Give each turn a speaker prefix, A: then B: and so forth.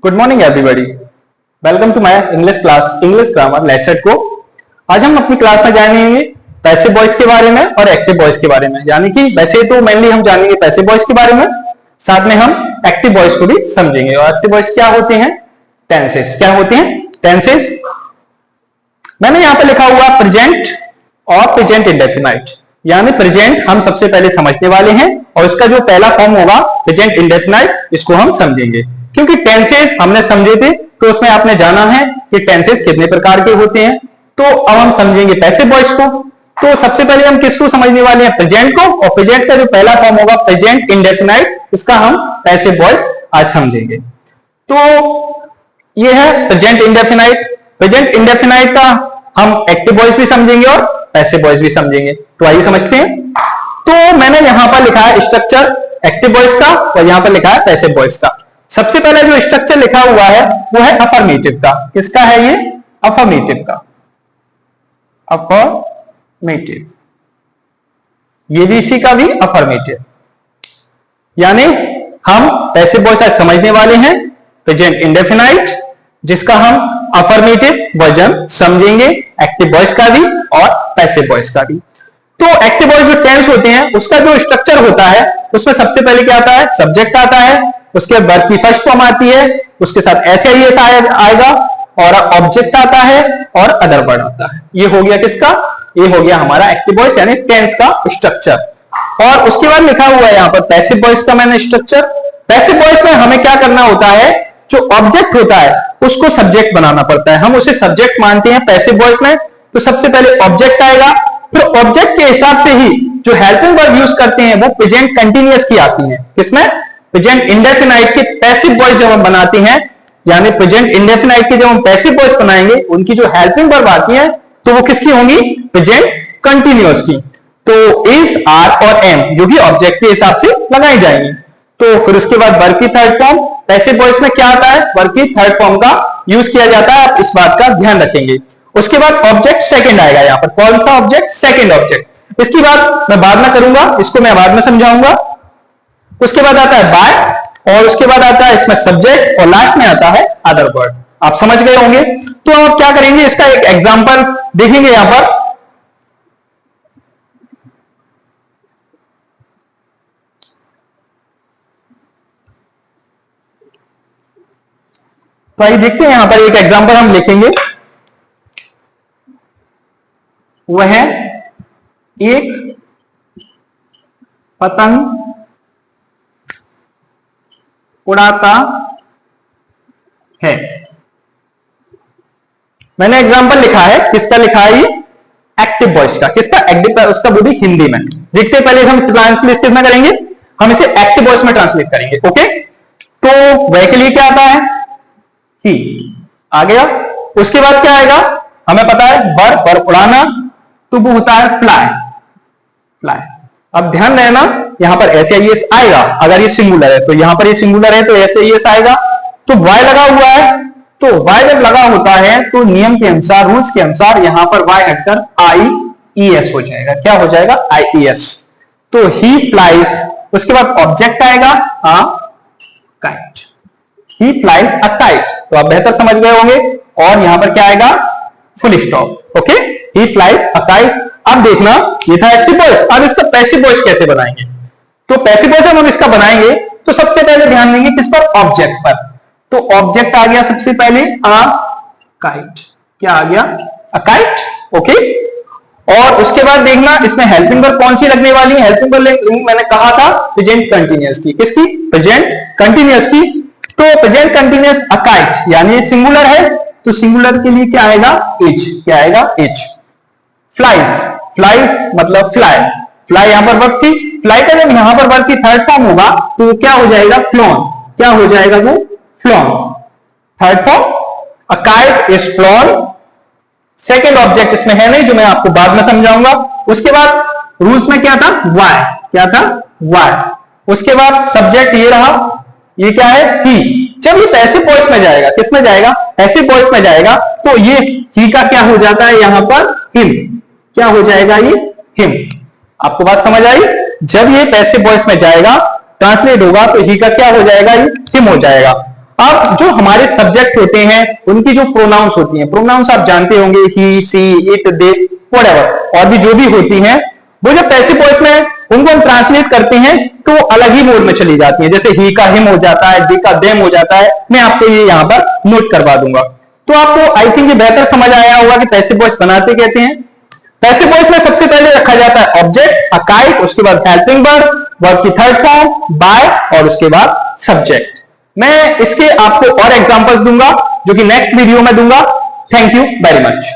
A: Good morning everybody, welcome to my English class English grammar let's set go. आज हम अपनी class में जानेंगे पैसिव वॉइस के बारे में और एक्टिव वॉइस के बारे में। यानी कि वैसे तो मेनली हम जानेंगे पैसिव वॉइस के बारे में, साथ में हम एक्टिव वॉइस को भी समझेंगे। और एक्टिव वॉइस क्या होते हैं? टेंसेस। क्या होते हैं? टेंसेस। मैंने यहां पर लिखा हुआ प्रेजेंट और प्रेजेंट इंडेफिनाइट। यानी प्रेजेंट हम सबसे पहले समझने वाले हैं और इसका जो पहला फॉर्म होगा प्रेजेंट इंडेफिनाइट, इसको हम समझेंगे। क्योंकि टेंसेस हमने समझे थे तो उसमें आपने जाना है कि टेंसेस कितने प्रकार के होते हैं। तो अब हम समझेंगे पैसिव वॉइस को। तो सबसे पहले हम किसको समझने वाले हैं? प्रेजेंट को। और प्रेजेंट का जो पहला फॉर्म होगा प्रेजेंट इंडेफिनाइट, इसका हम पैसिव वॉइस आज समझेंगे। तो ये है प्रेजेंट इंडेफिनाइट। प्रेजेंट इंडेफिनाइट का हम एक्टिव वॉइस भी समझेंगे और पैसिव वॉइस भी समझेंगे। तो आइए समझते हैं। तो मैंने यहां पर लिखा है स्ट्रक्चर एक्टिव वॉइस का और यहां पर लिखा है पैसिव वॉइस का। सबसे पहले जो स्ट्रक्चर लिखा हुआ है वो है अफर्मेटिव का। किसका है ये? अफर्मेटिव का। अफर्मेटिव, ये भी इसी का भी अफर्मेटिव। यानी हम पैसिव वॉइस आज समझने वाले हैं प्रेजेंट इंडेफिनाइट, जिसका हम अफर्मेटिव वर्जन समझेंगे, एक्टिव वॉइस का भी और पैसिव वॉइस का भी। तो एक्टिव वॉइस जो टेंस होते हैं उसका जो स्ट्रक्चर होता है उसमें सबसे पहले क्या आता है? सब्जेक्ट आता है, उसके बाद वर्ब की फर्स्ट फॉर्म आती है, उसके साथ एसआईएस आएगा और ऑब्जेक्ट आता है और अदर वर्ड आता है। ये हो गया किसका? ये हो गया हमारा एक्टिव वॉइस यानी टेंस का स्ट्रक्चर। और उसके बाद लिखा हुआ है यहाँ पर पैसिव वॉइस का मैंने स्ट्रक्चर। पैसिव वॉइस में हमें क्या करना होता है? जो ऑब्जेक्ट होता है उसको सब्जेक्ट बनाना पड़ता है, हम उसे सब्जेक्ट मानते हैं पैसिव वॉइस में। तो सबसे पहले ऑब्जेक्ट आएगा, फिर ऑब्जेक्ट के हिसाब से ही जो हेल्पिंग वर्ब यूज करते हैं वो प्रेजेंट कंटीन्यूअस की आती है। किसमें? प्रेजेंट इंडेफिनाइट के पैसिव वॉइस जब हम बनाते हैं, यानी प्रेजेंट इंडेफिनाइट के जब हम पैसिव वॉइस बनाएंगे, उनकी जो हेल्पिंग वर्ब आती है तो वो किसकी होंगी? प्रेजेंट कंटीन्यूअस की। तो इज, आर और एम जो कि ऑब्जेक्ट के हिसाब से लगाई जाएंगी। तो फिर उसके बाद वर्ब की थर्ड फॉर्म। पैसिव वॉइस में क्या आता है? वर्ब की थर्ड फॉर्म का यूज किया जाता है, आप इस बात का ध्यान रखेंगे। उसके बाद ऑब्जेक्ट सेकंड आएगा यहाँ पर। कौन सा ऑब्जेक्ट? Second object. इसकी बात मैं बाद में करूंगा, इसको मैं बाद में समझाऊंगा। उसके बाद आता है बाय और उसके बाद आता है इसमें सब्जेक्ट और लास्ट में आता है अदर वर्ड। आप समझ गए होंगे। तो आप क्या करेंगे? इसका एक एग्जांपल देखेंगे यहां पर। तो आइए देखते हैं, यहां पर एक एग्जांपल हम लिखेंगे। वह है एक पतंग उड़ाता है। मैंने एग्जांपल लिखा है, किसका लिखा है? ये एक्टिव वॉइस का। किसका? एक्टिव, उसका वो भी हिंदी में। देखते पहले हम ट्रांसलेट में करेंगे, हम इसे एक्टिव वॉइस में ट्रांसलेट करेंगे। ओके, तो वह के लिए क्या आता है? ही आ गया। उसके बाद क्या आएगा? हमें पता है वर्ब, वर्ब उड़ाना, तो वो होता है फ्लाई। फ्लाई। अब ध्यान रहना, यहां पर एसआईएस आएगा अगर ये सिंगुलर है, तो यहां पर ये सिंगुलर है तो एसआईएस आएगा। तो वाई लगा हुआ है, तो वाई जब लगा होता है तो नियम के अनुसार, रूल्स के अनुसार यहां पर वाई हटकर आईईएस हो जाएगा। क्या हो जाएगा? आईईएस। तो ही फ्लाइज। उसके बाद ऑब्जेक्ट आएगा a kite. He flies a kite. तो आप बेहतर समझ गए होंगे। और यहां पर क्या आएगा? Full stop. Okay, he flies a kite. अब देखना, ये था एक्टिव वॉइस। अब इसका पैसिव वॉइस कैसे बनाएंगे? तो पैसिव वॉइस हम इसका बनाएंगे तो सबसे पहले ध्यान देंगे किस पर? ऑब्जेक्ट पर। तो ऑब्जेक्ट आ गया सबसे पहले अ काइट। क्या आ गया? A kite. ओके, और उसके बाद देखना इसमें हेल्पिंग वर्ब कौन सी लगने वाली है? हेल्पिंग वर्ब मैंने कहा था प्रेजेंट कंटीन्यूअस की। किसकी? प्रेजेंट कंटीन्यूअस की। तो प्रेजेंट कंटीन्यूअस अ काइट, यानी सिंगुलर है तो सिंगुलर के लिए क्या आएगा? इज। क्या आएगा? इज। फ्लाइज। फ्लाइज मतलब फ्लाई। फ्लाई यहां पर वर्ब थी। फ्लाई का जब यहां पर वर्ब की थर्ड फॉर्म होगा तो क्या हो जाएगा? फ्लोन। क्या हो जाएगा वो? Phloem. Third form a kite is phloem. Second object इसमें है नहीं, जो मैं आपको बाद में समझाऊंगा। उसके बाद रूल्स में क्या था? वाई। क्या था? वाई। उसके बाद सब्जेक्ट ये रहा, ये क्या है? ही। जब ये पैसिव वॉइस में जाएगा, किस में जाएगा? पैसिव वॉइस में जाएगा तो ये ही का क्या हो जाता है यहां पर? हिम। क्या हो जाएगा? ये हिम। आपको बात समझ आई? जब ये पैसिव वॉइस में जाएगा, ट्रांसलेट होगा तो ही का क्या हो जाएगा? ये हिम हो जाएगा। अब जो हमारे सब्जेक्ट होते हैं उनकी जो प्रोनाउंस होती हैं, प्रोनाउंस आप जानते होंगे, ही, सी, इट, दे, व्हाटएवर, और भी जो भी होती हैं, वो जब पैसिव वॉइस में उनको हम ट्रांसलेट करते हैं तो अलग ही मोड में चली जाती हैं। जैसे ही का हिम हो जाता है, दी का देम हो जाता है। मैं आपको ये यहां पर नोट करवा दूंगा। तो आपको आई थिंक ये बेहतर समझ आया होगा कि पैसिव वॉइस बनाते कहते हैं। पैसिव वॉइस में सबसे पहले रखा जाता है ऑब्जेक्ट, अ काइट, उसके बाद हेल्पिंग वर्ब, वर्ब की थर्ड फॉर्म बाय, और उसके बाद सब्जेक्ट। मैं इसके आपको और एग्जांपल्स दूंगा जो कि नेक्स्ट वीडियो में दूंगा। Thank you very much.